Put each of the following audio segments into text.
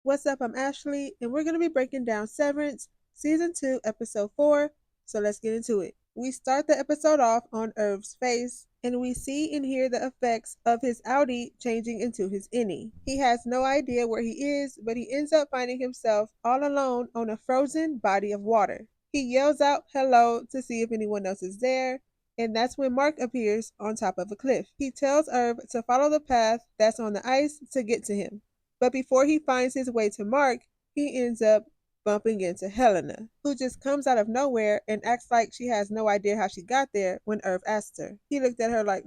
What's up? I'm Ashley, and we're going to be breaking down Severance, Season 2, Episode 4. So let's get into it. We start the episode off on Irv's face, and we see and hear the effects of his outie changing into his innie. He has no idea where he is, but he ends up finding himself all alone on a frozen body of water. He yells out hello to see if anyone else is there, and that's when Mark appears on top of a cliff. He tells Irv to follow the path that's on the ice to get to him. But before he finds his way to Mark, he ends up bumping into Helena, who just comes out of nowhere and acts like she has no idea how she got there when Irv asks her. He looked at her like,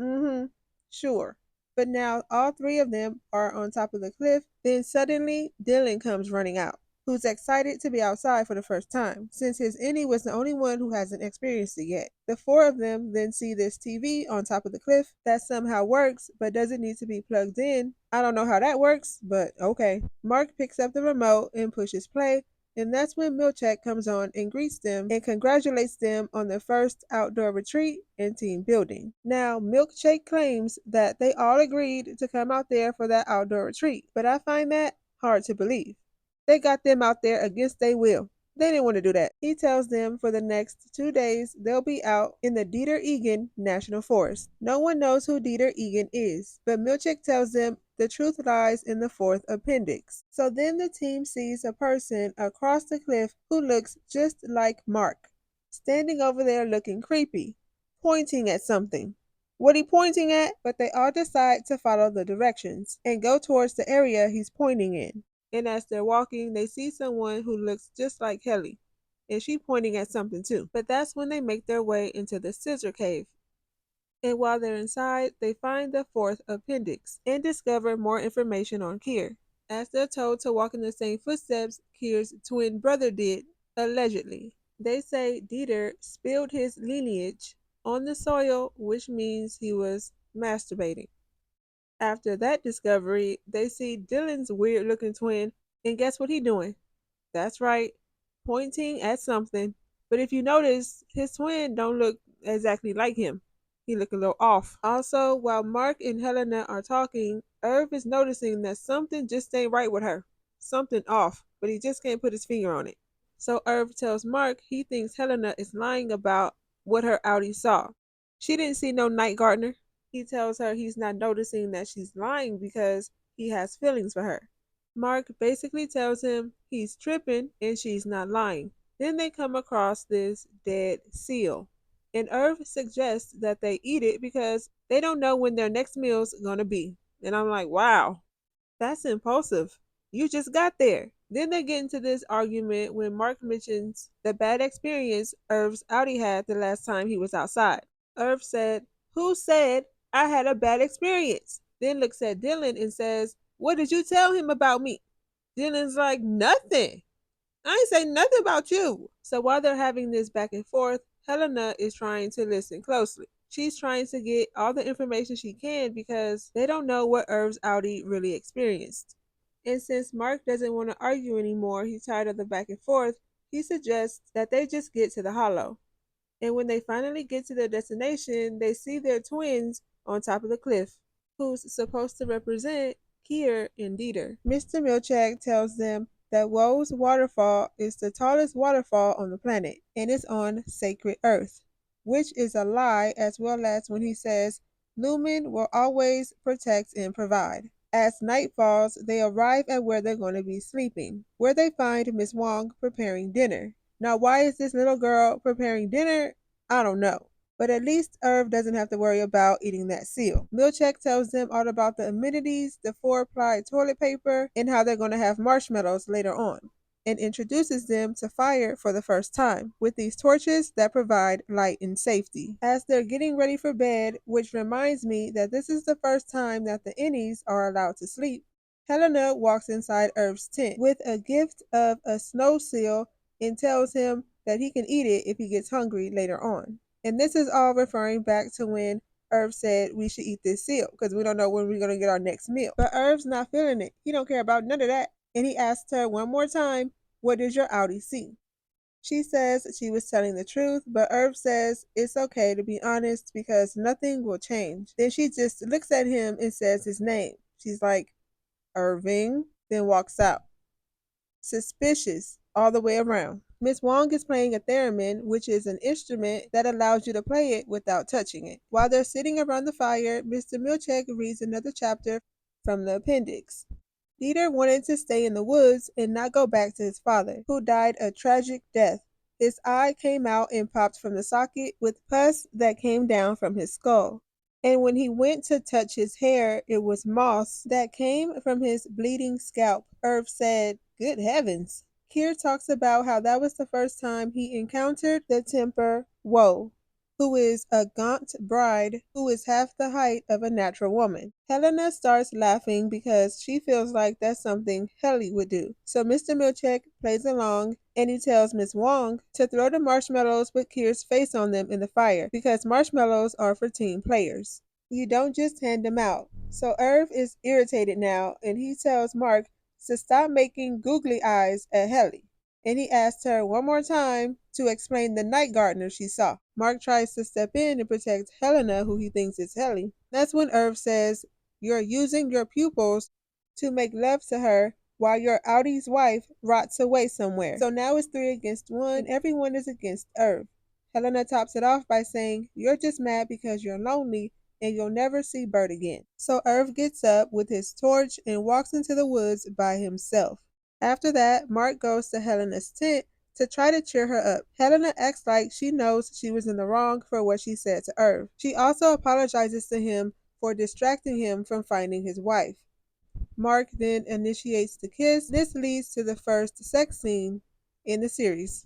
sure. But now all three of them are on top of the cliff. Then suddenly Dylan comes running out, who's excited to be outside for the first time, since his innie was the only one who hasn't experienced it yet. The four of them then see this TV on top of the cliff that somehow works but doesn't need to be plugged in. I don't know how that works, but okay. Mark picks up the remote and pushes play, and that's when Milchek comes on and greets them and congratulates them on their first outdoor retreat and team building. Now, Milkshake claims that they all agreed to come out there for that outdoor retreat, but I find that hard to believe. They got them out there against their will. They didn't want to do that. He tells them for the next 2 days they'll be out in the Dieter Egan National Forest. No one knows who Dieter Egan is, but Milchek tells them the truth lies in the fourth appendix. So then the team sees a person across the cliff who looks just like Mark, standing over there looking creepy, pointing at something. What he pointing at? But they all decide to follow the directions and go towards the area he's pointing in. And as they're walking, they see someone who looks just like Kelly, and she pointing at something too. But that's when they make their way into the scissor cave. And while they're inside, they find the fourth appendix and discover more information on Kier. As they're told to walk in the same footsteps Kier's twin brother did, allegedly. They say Dieter spilled his lineage on the soil, which means he was masturbating. After that discovery, they see Dylan's weird looking twin, and guess what he doing? That's right, pointing at something. But if you notice, his twin don't look exactly like him. He look a little off. Also, while Mark and Helena are talking, Irv is noticing that something just ain't right with her. Something off, but he just can't put his finger on it. So Irv tells Mark he thinks Helena is lying about what her outie saw. She didn't see no night gardener. He tells her he's not noticing that she's lying because he has feelings for her. Mark basically tells him he's tripping and she's not lying. Then they come across this dead seal, and Irv suggests that they eat it because they don't know when their next meal's gonna be. And I'm like, wow, that's impulsive. You just got there. Then they get into this argument when Mark mentions the bad experience Irv's outie had the last time he was outside. Irv said, who said I had a bad experience? Then looks at Dylan and says, what did you tell him about me? Dylan's like, nothing. I ain't say nothing about you. So while they're having this back and forth, Helena is trying to listen closely. She's trying to get all the information she can because they don't know what Irv's outie really experienced. And since Mark doesn't want to argue anymore, he's tired of the back and forth, he suggests that they just get to the hollow. And when they finally get to their destination, they see their twins on top of the cliff, who's supposed to represent Kier and Dieter. Mr. Milchak tells them that Woe's waterfall is the tallest waterfall on the planet, and it's on sacred earth, which is a lie, as well as when he says Lumen will always protect and provide. As night falls, they arrive at where they're going to be sleeping, where they find Miss Wong preparing dinner. Now, why is this little girl preparing dinner? I don't know. But at least Irv doesn't have to worry about eating that seal. Milchek tells them all about the amenities, the 4-ply toilet paper, and how they're going to have marshmallows later on, and introduces them to fire for the first time with these torches that provide light and safety. As they're getting ready for bed, which reminds me that this is the first time that the innies are allowed to sleep, Helena walks inside Irv's tent with a gift of a snow seal and tells him that he can eat it if he gets hungry later on. And this is all referring back to when Irv said we should eat this seal because we don't know when we're going to get our next meal. But Irv's not feeling it. He don't care about none of that. And he asked her one more time, what did your outie see? She says she was telling the truth, but Irv says it's okay to be honest because nothing will change. Then she just looks at him and says his name. She's like, Irving, then walks out. suspicious all the way around. Miss Wong is playing a theremin, which is an instrument that allows you to play it without touching it. While they're sitting around the fire, Mr. Milchek reads another chapter from the appendix. Dieter wanted to stay in the woods and not go back to his father, who died a tragic death. His eye came out and popped from the socket with pus that came down from his skull. And when he went to touch his hair, it was moss that came from his bleeding scalp. Irv said, "Good heavens." Kier talks about how that was the first time he encountered the temper Woe, who is a gaunt bride who is half the height of a natural woman. Helena starts laughing because she feels like that's something Helly would do. So Mr. Milchek plays along and he tells Miss Wong to throw the marshmallows with Kier's face on them in the fire because marshmallows are for team players. You don't just hand them out. So Irv is irritated now and he tells Mark to stop making googly eyes at Helly, and he asked her one more time to explain the night gardener she saw. Mark tries to step in and protect Helena, who he thinks is Helly. That's when Irv says, "You're using your pupils to make love to her while your Audie's wife rots away somewhere." So now it's 3 against 1, and everyone is against Irv. Helena tops it off by saying, "You're just mad because you're lonely and you'll never see Bert again." So Irv gets up with his torch and walks into the woods by himself. After that, Mark goes to Helena's tent to try to cheer her up. Helena acts like she knows she was in the wrong for what she said to Irv. She also apologizes to him for distracting him from finding his wife. Mark then initiates the kiss. This leads to the first sex scene in the series.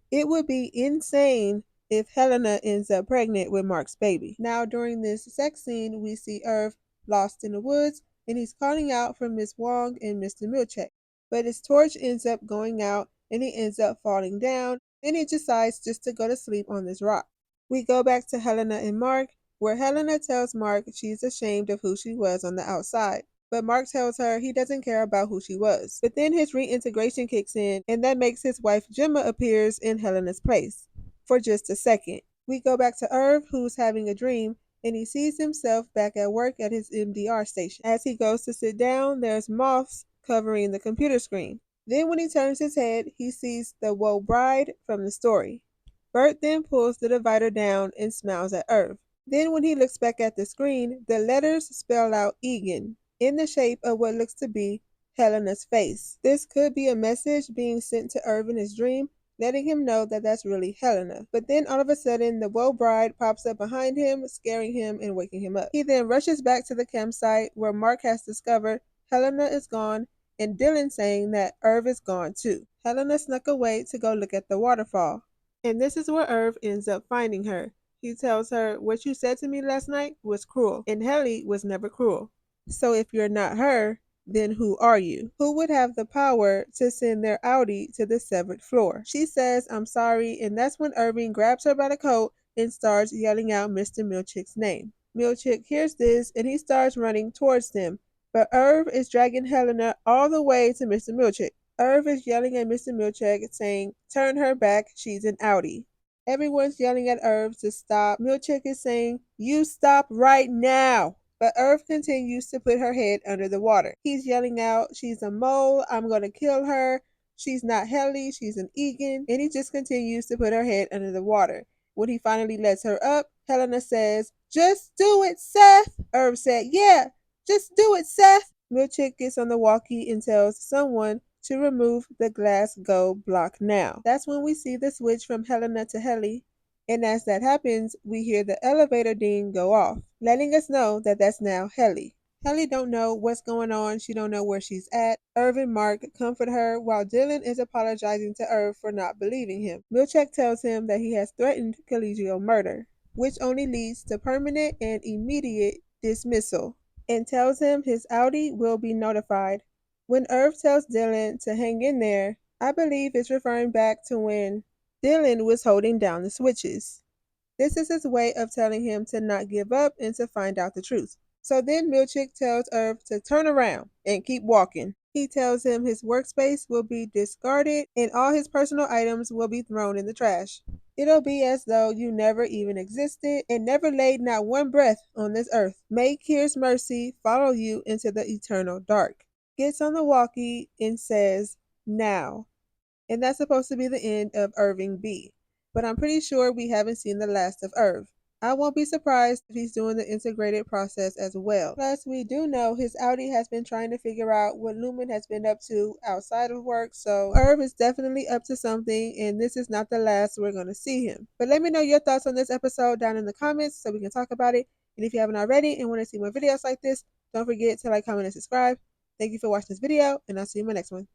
It would be insane if Helena ends up pregnant with Mark's baby. Now, during this sex scene, we see Irv lost in the woods and he's calling out for Miss Wong and Mr. Milchek. But his torch ends up going out and he ends up falling down. Then he decides just to go to sleep on this rock. We go back to Helena and Mark, where Helena tells Mark she's ashamed of who she was on the outside. But Mark tells her he doesn't care about who she was. But then his reintegration kicks in, and that makes his wife Gemma appears in Helena's place for just a second. We go back to Irv, who's having a dream, and he sees himself back at work at his MDR station. As he goes to sit down, there's moths covering the computer screen. Then when he turns his head, he sees the Woe bride from the story. Bert then pulls the divider down and smiles at Irv. Then when he looks back at the screen, the letters spell out Egan in the shape of what looks to be Helena's face. This could be a message being sent to Irv in his dream, letting him know that that's really Helena. But then all of a sudden, the Woe bride pops up behind him, scaring him and waking him up. He then rushes back to the campsite where Mark has discovered Helena is gone and Dylan saying that Irv is gone too. Helena snuck away to go look at the waterfall. And this is where Irv ends up finding her. He tells her, "What you said to me last night was cruel, and Helly was never cruel. So if you're not her, then who are you? Who would have the power to send their Audi to the severed floor?" She says, "I'm sorry," and that's when Irving grabs her by the coat and starts yelling out Mr. Milchick's name. Milchick hears this and he starts running towards them, but Irv is dragging Helena all the way to Mr. Milchick. Irv is yelling at Mr. Milchick, saying, "Turn her back, she's an Audi." Everyone's yelling at Irv to stop. Milchick is saying, "You stop right now." But Irv continues to put her head under the water. He's yelling out, "She's a mole, I'm gonna kill her. She's not Helly, she's an Egan." And he just continues to put her head under the water. When he finally lets her up, Helena says, "Just do it, Seth." Irv said, "Yeah, just do it, Seth." Milchick gets on the walkie and tells someone to remove the glass go block now. That's when we see the switch from Helena to Helly, and as that happens, we hear the elevator ding go off, letting us know that that's now Helly. Helly don't know what's going on. She don't know where she's at. Irv and Mark comfort her while Dylan is apologizing to Irv for not believing him. Milchek tells him that he has threatened collegial murder, which only leads to permanent and immediate dismissal, and tells him his Audi will be notified. When Irv tells Dylan to hang in there, I believe it's referring back to when Dylan was holding down the switches. This is his way of telling him to not give up and to find out the truth. So then Milchick tells Irv to turn around and keep walking. He tells him his workspace will be discarded and all his personal items will be thrown in the trash. It'll be as though you never even existed and never laid not one breath on this earth. May Kier's mercy follow you into the eternal dark. Gets on the walkie and says, now. And that's supposed to be the end of Irving B. But I'm pretty sure we haven't seen the last of Irv. I won't be surprised if he's doing the integrated process as well. Plus, we do know his Audi has been trying to figure out what Lumen has been up to outside of work, so Irv is definitely up to something, and this is not the last we're going to see him. But let me know your thoughts on this episode down in the comments so we can talk about it. And if you haven't already and want to see more videos like this, don't forget to like, comment, and subscribe. Thank you for watching this video, and I'll see you in my next one.